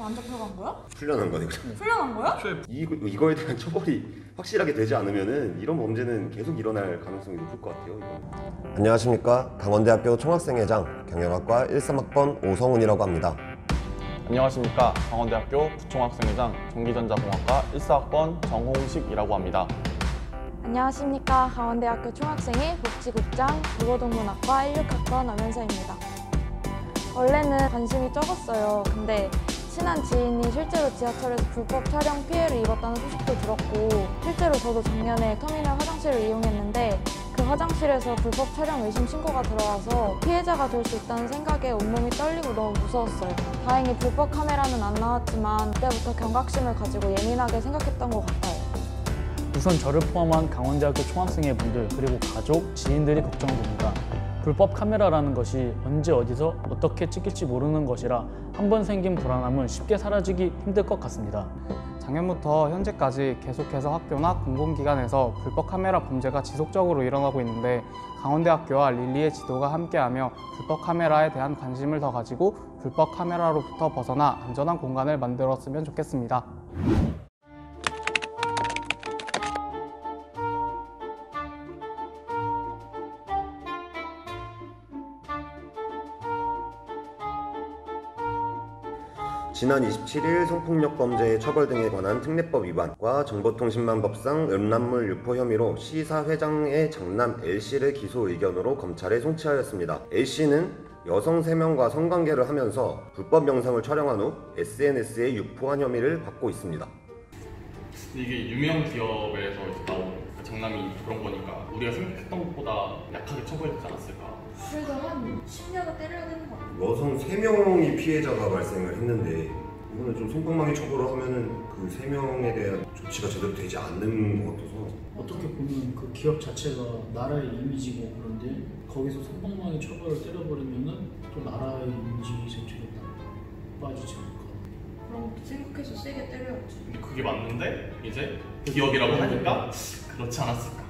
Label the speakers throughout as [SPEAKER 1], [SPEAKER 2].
[SPEAKER 1] 안 잡혀간 거야?
[SPEAKER 2] 풀려난 거네.
[SPEAKER 1] 풀려난 거야?
[SPEAKER 2] 이거에 대한 처벌이 확실하게 되지 않으면은 이런 범죄는 계속 일어날 가능성이 높을 것 같아요. 이건.
[SPEAKER 3] 안녕하십니까. 강원대학교 총학생회장 경영학과 13학번 오성훈이라고 합니다.
[SPEAKER 4] 안녕하십니까. 강원대학교 부총학생회장 전기전자공학과 14학번 정홍식이라고 합니다.
[SPEAKER 5] 안녕하십니까. 강원대학교 총학생회 복지국장 국어동문학과 16학번 엄현서입니다. 원래는 관심이 적었어요. 근데 친한 지인이 실제로 지하철에서 불법 촬영 피해를 입었다는 소식도 들었고, 실제로 저도 작년에 터미널 화장실을 이용했는데 그 화장실에서 불법 촬영 의심 신고가 들어와서 피해자가 될 수 있다는 생각에 온몸이 떨리고 너무 무서웠어요. 다행히 불법 카메라는 안 나왔지만 그때부터 경각심을 가지고 예민하게 생각했던 것 같아요.
[SPEAKER 6] 우선 저를 포함한 강원대학교 총학생회 분들 그리고 가족, 지인들이 걱정됩니다. 불법 카메라라는 것이 언제 어디서 어떻게 찍힐지 모르는 것이라 한 번 생긴 불안함은 쉽게 사라지기 힘들 것 같습니다.
[SPEAKER 4] 작년부터 현재까지 계속해서 학교나 공공기관에서 불법 카메라 범죄가 지속적으로 일어나고 있는데 강원대학교와 릴리의 지도가 함께하며 불법 카메라에 대한 관심을 더 가지고 불법 카메라로부터 벗어나 안전한 공간을 만들었으면 좋겠습니다.
[SPEAKER 2] 지난 27일 성폭력 범죄의 처벌 등에 관한 특례법 위반과 정보통신망법상 음란물 유포 혐의로 시사 회장의 장남 L씨를 기소 의견으로 검찰에 송치하였습니다. L씨는 여성 3명과 성관계를 하면서 불법 영상을 촬영한 후 SNS에 유포한 혐의를 받고 있습니다.
[SPEAKER 7] 이게 유명 기업에서 나온 장남이 그런 거니까 우리가 생각했던 것보다 약하게 처벌되지 않았을까?
[SPEAKER 1] 그래도 한 10년은 때려야 되는 거 같아.
[SPEAKER 2] 여성 3명이 피해자가 발생을 했는데 이거는 좀 손방망이 처벌을 하면은 그 3명에 대한 조치가 제대로 되지 않는 것 같아서.
[SPEAKER 8] 어떻게 보면 그 기업 자체가 나라의 이미지고 그런데 거기서 손방망이 처벌을 때려버리면은 또 나라의 이미지 자체가 빠지지 않을까.
[SPEAKER 1] 그런 것도 생각해서 세게 때려야지.
[SPEAKER 7] 근데 그게 맞는데 이제 기업이라고 하니까 그렇지 않았을까?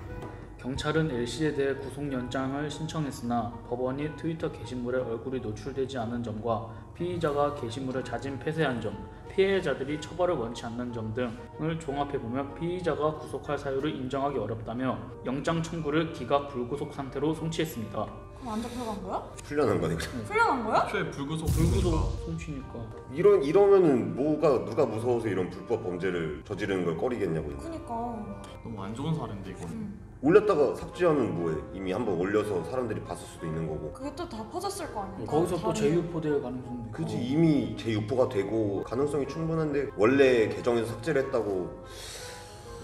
[SPEAKER 6] 경찰은 L씨에 대해 구속영장을 신청했으나 법원이 트위터 게시물에 얼굴이 노출되지 않은 점과 피의자가 게시물을 자진 폐쇄한 점, 피해자들이 처벌을 원치 않는 점 등을 종합해보면 피의자가 구속할 사유를 인정하기 어렵다며 영장 청구를 기각 불구속 상태로 송치했습니다.
[SPEAKER 1] 그럼 안 잡혀간 거야?
[SPEAKER 2] 풀려난 거네.
[SPEAKER 1] 풀려난 거야?
[SPEAKER 7] 애초에 불구속
[SPEAKER 6] 송치니까.
[SPEAKER 2] 이러면은 누가 무서워서 이런 불법 범죄를 저지르는 걸 꺼리겠냐고요.
[SPEAKER 1] 그니까.
[SPEAKER 7] 너무 안 좋은 사례인데 이거는.
[SPEAKER 2] 올렸다가 삭제하면 뭐해? 이미 한번 올려서 사람들이 봤을 수도 있는 거고.
[SPEAKER 1] 그게 또 다 퍼졌을 거 아니야.
[SPEAKER 8] 거기서 또 재유포될 가능성도 있고.
[SPEAKER 2] 그지, 이미 재유포가 되고 가능성이 충분한데 원래 계정에서 삭제를 했다고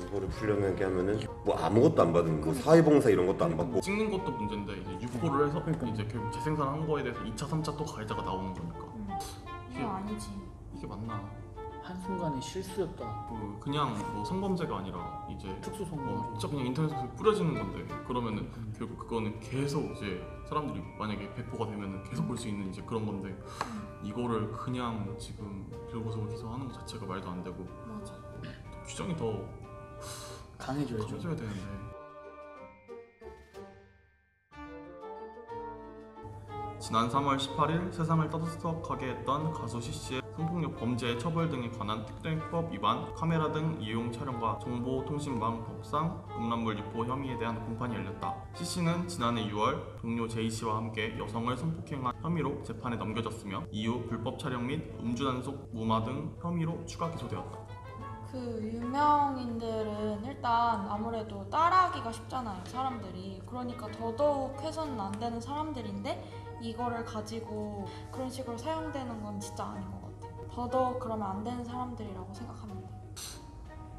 [SPEAKER 2] 이거를 풀려나게 하면은 뭐 아무것도 안 받은 뭐 사회봉사 이런 것도 안 받고.
[SPEAKER 7] 찍는 것도 문제인데 이제 유포를 해서 이제 결국 재생산한 거에 대해서 2차, 3차 또 가해자가 나오는 거니까.
[SPEAKER 1] 이거 아니지.
[SPEAKER 7] 이게 맞나?
[SPEAKER 6] 한순간의 실수였다.
[SPEAKER 7] 그냥 뭐 성범죄가 아니라 이제
[SPEAKER 6] 특수 성범죄.
[SPEAKER 7] 진짜 그냥 인터넷에서 뿌려지는 건데 그러면은 결국 그거는 계속 이제 사람들이 만약에 배포가 되면은 계속 볼 수 있는 이제 그런 건데 이거를 그냥 지금 불구속을 기소하는 것 자체가 말도 안 되고.
[SPEAKER 1] 맞아.
[SPEAKER 7] 더 규정이 더
[SPEAKER 6] 강해져야죠.
[SPEAKER 7] 강해져야 되는데. 지난 3월 18일 세상을 떠들썩하게 했던 가수 C씨의 성폭력 범죄 처벌 등에 관한 특례법 위반, 카메라 등 이용 촬영과 정보통신망법상 음란물 유포 혐의에 대한 공판이 열렸다. C씨는 지난해 6월 동료 J씨와 함께 여성을 성폭행한 혐의로 재판에 넘겨졌으며 이후 불법 촬영 및 음주단속, 무마 등 혐의로 추가 기소되었다.
[SPEAKER 1] 그 유명인들은 일단 아무래도 따라하기가 쉽잖아요, 사람들이. 그러니까 더더욱 해서는 안 되는 사람들인데 이거를 가지고 그런 식으로 사용되는 건 진짜 아닌 것 같아요. 더더욱 그러면 안 되는 사람들이라고 생각합니다.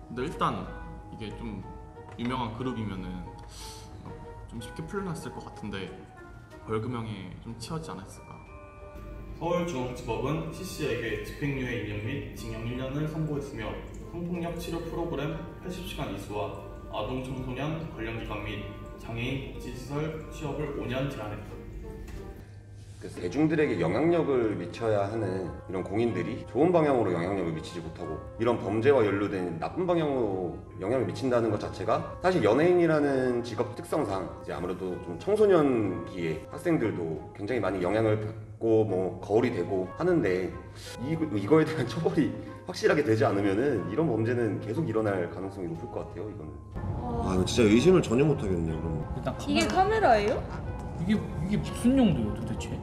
[SPEAKER 7] 근데 일단 이게 좀 유명한 그룹이면은 좀 쉽게 풀려났을 것 같은데 벌금형에 좀 치하지 않았을까? 서울중앙지법은 C씨에게 집행유예 2년 및 징역 1년을 선고했으며 성폭력 치료 프로그램 80시간 이수와 아동 청소년 관련 기관 및 장애인 복지시설 취업을 5년 제한했다.
[SPEAKER 2] 못했어요. 대중들에게 영향력을 미쳐야 하는 이런 공인들이 좋은 방향으로 영향력을 미치지 못하고 이런 범죄와 연루된 나쁜 방향으로 영향을 미친다는 것 자체가 사실 연예인이라는 직업 특성상 이제 아무래도 좀 청소년기에 학생들도 굉장히 많이 영향을 받고 뭐 거울이 되고 하는데 이거에 대한 처벌이 확실하게 되지 않으면은 이런 범죄는 계속 일어날 가능성이 높을 것 같아요. 이거는.
[SPEAKER 3] 아 이거 진짜 의심을 전혀 못하겠네요. 그럼.
[SPEAKER 6] 일단
[SPEAKER 1] 이게 카메라예요?
[SPEAKER 6] 이게 무슨 용도예요 도대체?